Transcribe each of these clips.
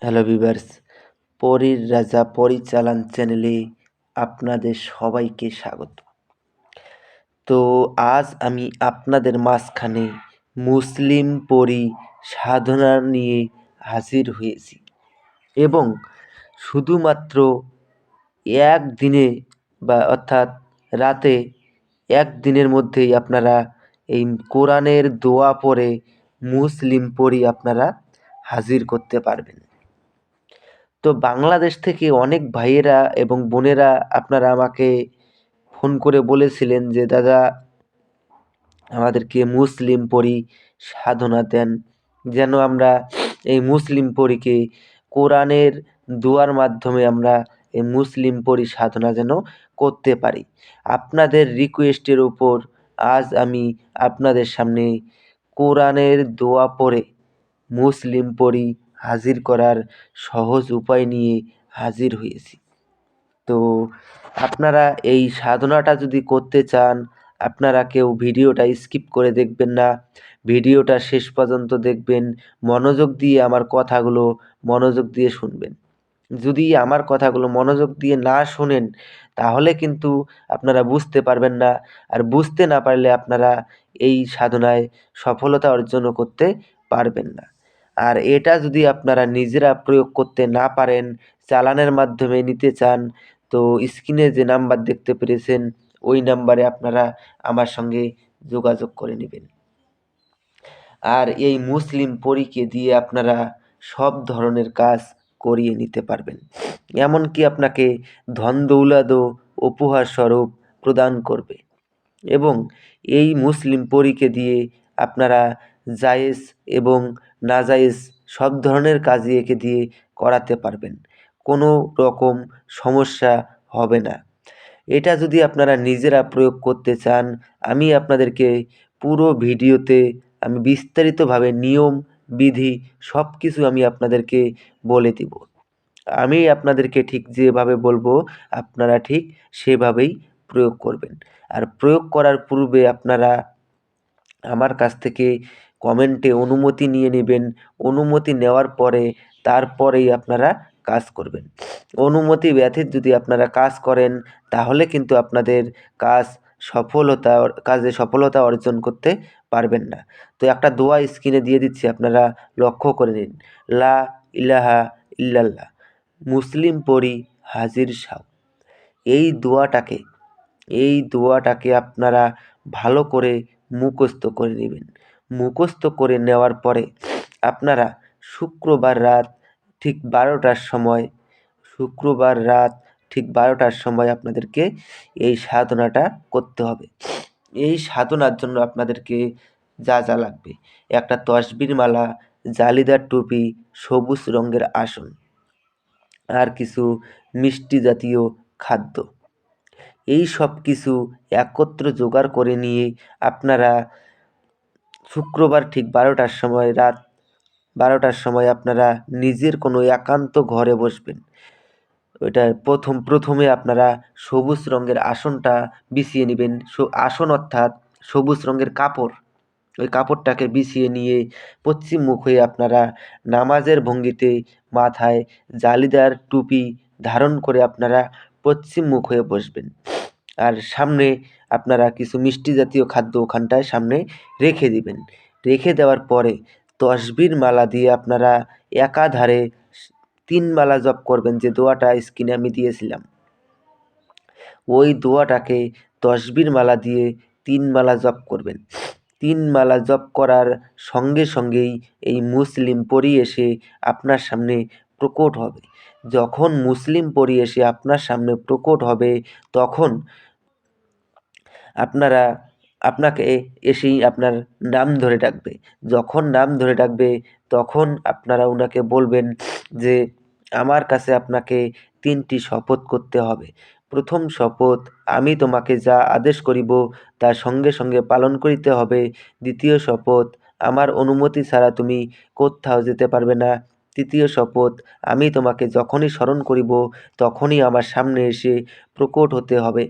Hello viewers, পরীর রাজা পরিচালন চ্যানেলে আপনাদের সবাইকে স্বাগত। তো আজ আমি আপনাদের মাঝখানে মুসলিম পরী সাধনা নিয়ে হাজির হয়েছি এবং শুধুমাত্র একদিনে অর্থাৎ রাতে একদিনের মধ্যেই আপনারা এই কোরআনের দোয়া পড়ে মুসলিম পরী আপনারা হাজির করতে পারবেন। তো বাংলাদেশ থেকে অনেক ভাইয়েরা এবং বোনেরা আপনারা আমাকে ফোন করে বলেছিলেন যে দাদা আমাদেরকে মুসলিম পরী সাধনা দেন, যেন আমরা এই মুসলিম পরীকে কোরআনের দোয়ার মাধ্যমে আমরা এই মুসলিম পরী সাধনা যেন করতে পারি। আপনাদের রিকোয়েস্টের উপর আজ আমি আপনাদের সামনে কোরআনের দোয়া পড়ে মুসলিম পরী হাজির করার সহজ উপায় নিয়ে হাজির হয়েছি। তো আপনারা এই সাধনাটা যদি করতে চান, আপনারা কেউ ভিডিওটা স্কিপ করে দেখবেন না, ভিডিওটা শেষ পর্যন্ত দেখবেন, মনোযোগ দিয়ে আমার কথাগুলো মনোযোগ দিয়ে শুনবেন। যদি আমার কথাগুলো মনোযোগ দিয়ে না শোনেন তাহলে কিন্তু আপনারা বুঝতে পারবেন না, আর বুঝতে না পারলে আপনারা এই সাধনায় সফলতা অর্জনও করতে পারবেন না। আর এটা যদি আপনারা নিজেরা প্রয়োগ করতে না পারেন, চালানের মাধ্যমে নিতে চান, তো স্ক্রিনে যে নাম্বার দেখতে পেরেছেন ওই নাম্বারে আপনারা আমার সঙ্গে যোগাযোগ করে নেবেন। আর এই মুসলিম পরীকে দিয়ে আপনারা সব ধরনের কাজ করিয়ে নিতে পারবেন, এমনকি আপনাকে ধন দৌলতও উপহার স্বরূপ প্রদান করবে। এবং এই মুসলিম পরীকে দিয়ে আপনারা জায়েজ এবং নাজায়েজ সব ধরনের কাজই একে দিয়ে করাতে পারবেন, কোনো রকম সমস্যা হবে না। এটা যদি আপনারা নিজেরা প্রয়োগ করতে চান, আমি আপনাদেরকে পুরো ভিডিওতে আমি বিস্তারিতভাবে নিয়ম বিধি সব কিছু আমি আপনাদেরকে বলে দিব। আমি আপনাদেরকে ঠিক যেভাবে বলবো আপনারা ঠিক সেভাবেই প্রয়োগ করবেন। আর প্রয়োগ করার পূর্বে আপনারা আমার কাছ থেকে কমেন্টে অনুমতি নিয়ে নেবেন। অনুমতি নেওয়ার পরে তারপরেই আপনারা কাজ করবেন। অনুমতি ব্যতীত যদি আপনারা কাজ করেন তাহলে কিন্তু আপনাদের কাজে সফলতা অর্জন করতে পারবেন না। তো একটা দোয়া স্ক্রিনে দিয়ে দিচ্ছি, আপনারা লক্ষ্য করে নিন। লা ইলাহা ইল্লাল্লাহ মুসলিম পড়ি হাজির সাও। এই দোয়াটাকে আপনারা ভালো করে মুখস্থ করে নেবেন। মুখস্থ করে নেওয়ার পরে আপনারা শুক্রবার রাত ঠিক 12টার সময় আপনাদেরকে এই সাধনাটা করতে হবে। এই সাধনার জন্য আপনাদেরকে যা যা লাগবে: একটা তসবির মালা, জালিদার টুপি, সবুজ রঙের আসন, আর কিছু মিষ্টি জাতীয় খাদ্য। এই সব কিছু একত্র জোগাড় করে নিয়ে আপনারা শুক্রবার ঠিক রাত 12টার সময় আপনারা নিজের কোনো একান্ত ঘরে বসবেন। ওইটা প্রথমে আপনারা সবুজ রঙের আসনটা বিছিয়ে নেবেন। আসন অর্থাৎ সবুজ রঙের কাপড়। ওই কাপড়টাকে বিছিয়ে নিয়ে পশ্চিম মুখ হয়ে আপনারা নামাজের ভঙ্গিতে মাথায় জালিদার টুপি ধারণ করে আপনারা পশ্চিম মুখ হয়ে বসবেন। আর সামনে আপনারা কিছু মিষ্টি জাতীয় খাদ্য ওখানটায় সামনে রেখে দিবেন। রেখে দেওয়ার পরে তসবির মালা দিয়ে আপনারা একাধারে 3 মালা জপ করবেন, যে দোয়াটা স্ক্রিনে আমি দিয়েছিলাম। ওই দোয়াটাকে তসবির মালা দিয়ে 3 মালা জপ করবেন। 3 মালা জপ করার সঙ্গে সঙ্গেই এই মুসলিম পরী এসে আপনার সামনে প্রকট হবে। যখন মুসলিম পরী এসে আপনার সামনে প্রকট হবে তখন আপনাকে এসেই আপনার নাম ধরে ডাকবে। যখন নাম ধরে ডাকবে তখন আপনারা উনাকে বলবেন যে আমার কাছে আপনাকে 3টি শপথ করতে হবে। প্রথম শপথ, আমি তোমাকে যা আদেশ করিব তা সঙ্গে সঙ্গে পালন করিতে হবে। দ্বিতীয় শপথ, আমার অনুমতি ছাড়া তুমি কোত্থাও যেতে পারবে না। তৃতীয় শপথ, আমি তোমাকে যখনই স্মরণ করিব তখনই আমার সামনে এসে প্রকট হতে হবে।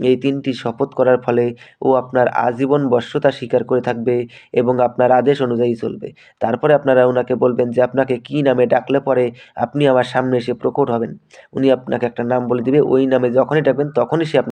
এই ৩টি শপথ করার ফলে ও আপনার আজীবন বশ্যতা স্বীকার করে থাকবে এবং আপনার আদেশ অনুযায়ী চলবে। তারপরে আপনারা উনাকে বলবেন যে আপনাকে কী নামে ডাকলে পরে আপনি আমার সামনে এসে প্রকট হবেন। উনি আপনাকে একটা নাম বলে দিবে, ওই নামে যখনই ডাকবেন তখনই সে